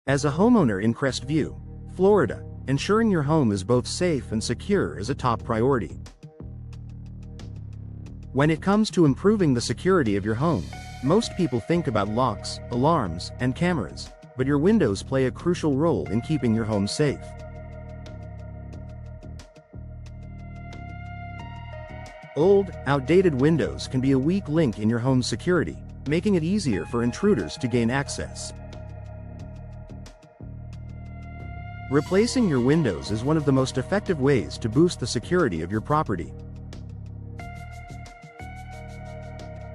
As a homeowner in Crestview, Florida, ensuring your home is both safe and secure is a top priority. When it comes to improving the security of your home, most people think about locks, alarms, and cameras, but your windows play a crucial role in keeping your home safe. Old, outdated windows can be a weak link in your home's security, making it easier for intruders to gain access. Replacing your windows is one of the most effective ways to boost the security of your property.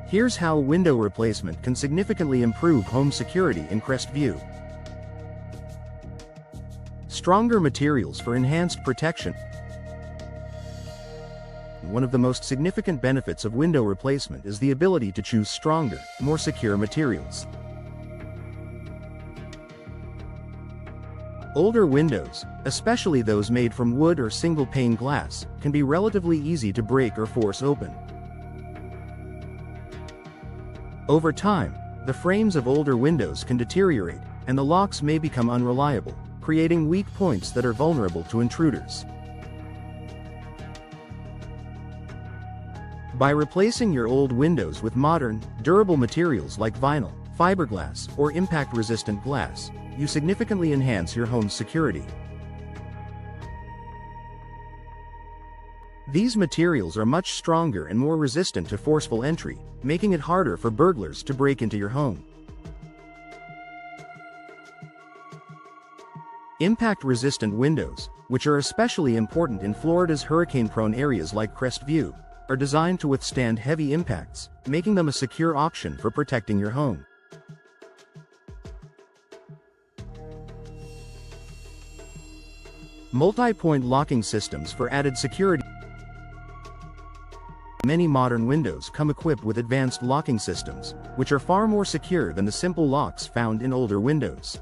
Here's how window replacement can significantly improve home security in Crestview. Stronger materials for enhanced protection. One of the most significant benefits of window replacement is the ability to choose stronger, more secure materials. Older windows, especially those made from wood or single-pane glass, can be relatively easy to break or force open. Over time, the frames of older windows can deteriorate, and the locks may become unreliable, creating weak points that are vulnerable to intruders. By replacing your old windows with modern, durable materials like vinyl, fiberglass, or impact-resistant glass, you significantly enhance your home's security. These materials are much stronger and more resistant to forceful entry, making it harder for burglars to break into your home. Impact-resistant windows, which are especially important in Florida's hurricane-prone areas like Crestview, are designed to withstand heavy impacts, making them a secure option for protecting your home. Multi-point locking systems for added security. Many modern windows come equipped with advanced locking systems, which are far more secure than the simple locks found in older windows.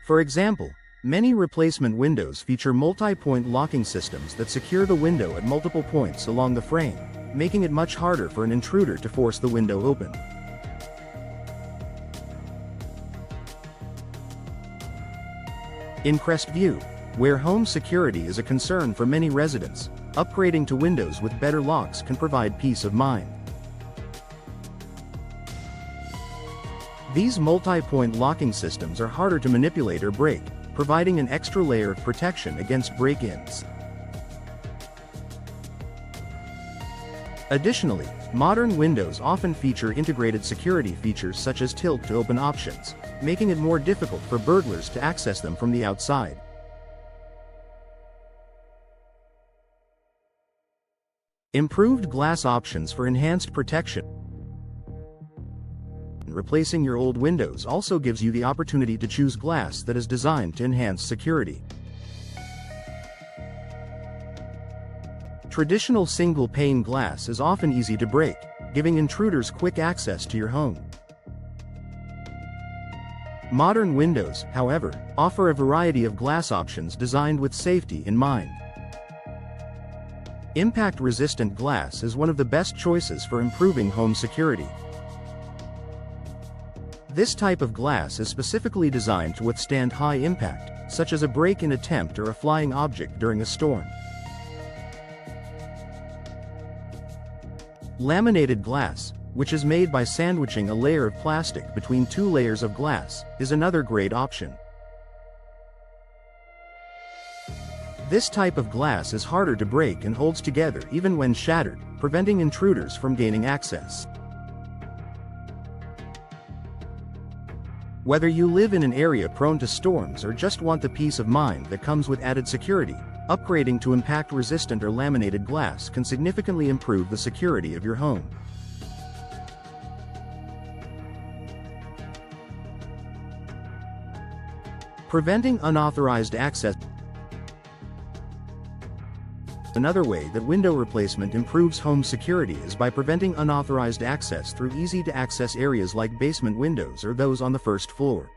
For example, many replacement windows feature multi-point locking systems that secure the window at multiple points along the frame, making it much harder for an intruder to force the window open. In Crestview, where home security is a concern for many residents, upgrading to windows with better locks can provide peace of mind. These multi-point locking systems are harder to manipulate or break, providing an extra layer of protection against break-ins. Additionally, modern windows often feature integrated security features such as tilt-to-open options, making it more difficult for burglars to access them from the outside. Improved glass options for enhanced protection. Replacing your old windows also gives you the opportunity to choose glass that is designed to enhance security. Traditional single-pane glass is often easy to break, giving intruders quick access to your home. Modern windows, however, offer a variety of glass options designed with safety in mind. Impact-resistant glass is one of the best choices for improving home security. This type of glass is specifically designed to withstand high impact, such as a break-in attempt or a flying object during a storm. Laminated glass, which is made by sandwiching a layer of plastic between two layers of glass, is another great option. This type of glass is harder to break and holds together even when shattered, preventing intruders from gaining access. Whether you live in an area prone to storms or just want the peace of mind that comes with added security, upgrading to impact-resistant or laminated glass can significantly improve the security of your home. Preventing unauthorized access. Another way that window replacement improves home security is by preventing unauthorized access through easy-to-access areas like basement windows or those on the first floor.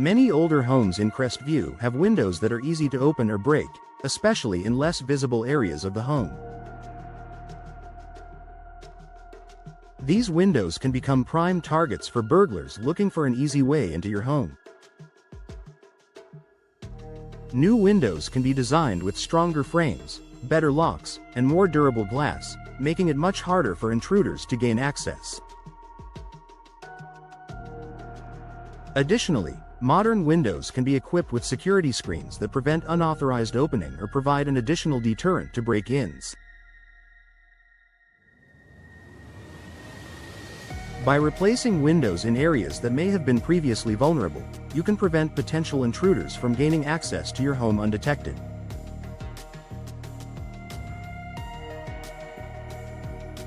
Many older homes in Crestview have windows that are easy to open or break, especially in less visible areas of the home. These windows can become prime targets for burglars looking for an easy way into your home. New windows can be designed with stronger frames, better locks, and more durable glass, making it much harder for intruders to gain access. Additionally, modern windows can be equipped with security screens that prevent unauthorized opening or provide an additional deterrent to break-ins. By replacing windows in areas that may have been previously vulnerable, you can prevent potential intruders from gaining access to your home undetected.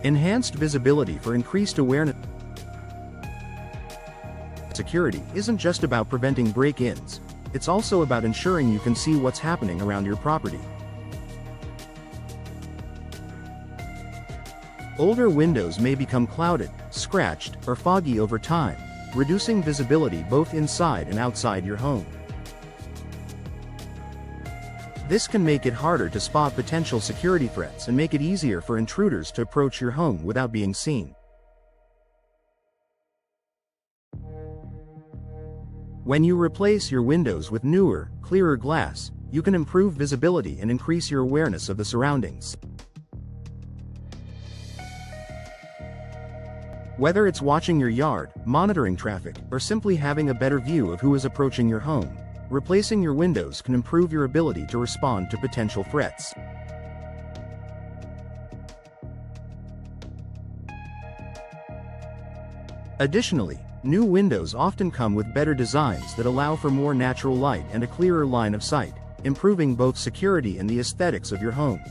Enhanced visibility for increased awareness. Security isn't just about preventing break-ins, it's also about ensuring you can see what's happening around your property. Older windows may become clouded, scratched, or foggy over time, reducing visibility both inside and outside your home. This can make it harder to spot potential security threats and make it easier for intruders to approach your home without being seen. When you replace your windows with newer, clearer glass, you can improve visibility and increase your awareness of the surroundings. Whether it's watching your yard, monitoring traffic, or simply having a better view of who is approaching your home, replacing your windows can improve your ability to respond to potential threats. Additionally, new windows often come with better designs that allow for more natural light and a clearer line of sight, improving both security and the aesthetics of your home.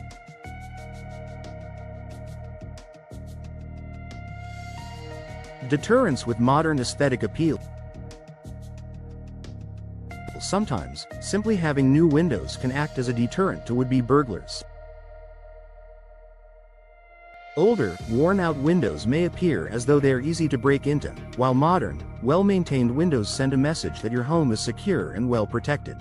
Deterrence with modern aesthetic appeal. Sometimes, simply having new windows can act as a deterrent to would-be burglars. Older, worn-out windows may appear as though they are easy to break into, while modern, well-maintained windows send a message that your home is secure and well protected.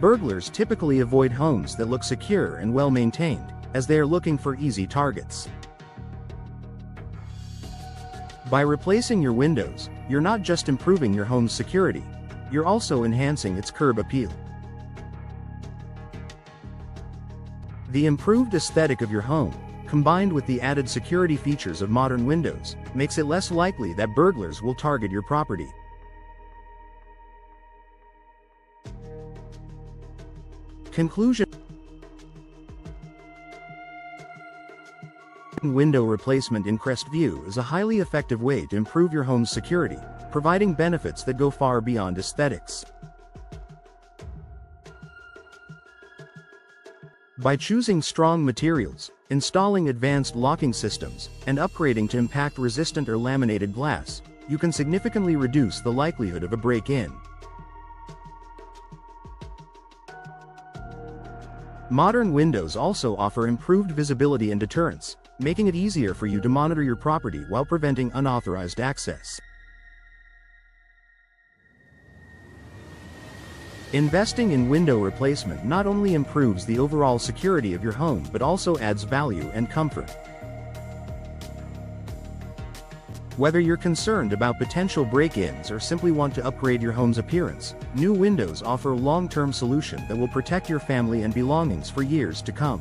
Burglars typically avoid homes that look secure and well-maintained, as they are looking for easy targets. By replacing your windows, you're not just improving your home's security, you're also enhancing its curb appeal. The improved aesthetic of your home, combined with the added security features of modern windows, makes it less likely that burglars will target your property. Conclusion. Window replacement in Crestview is a highly effective way to improve your home's security, providing benefits that go far beyond aesthetics. By choosing strong materials, installing advanced locking systems, and upgrading to impact-resistant or laminated glass, you can significantly reduce the likelihood of a break-in. Modern windows also offer improved visibility and deterrence, making it easier for you to monitor your property while preventing unauthorized access. Investing in window replacement not only improves the overall security of your home but also adds value and comfort. Whether you're concerned about potential break-ins or simply want to upgrade your home's appearance, new windows offer a long-term solution that will protect your family and belongings for years to come.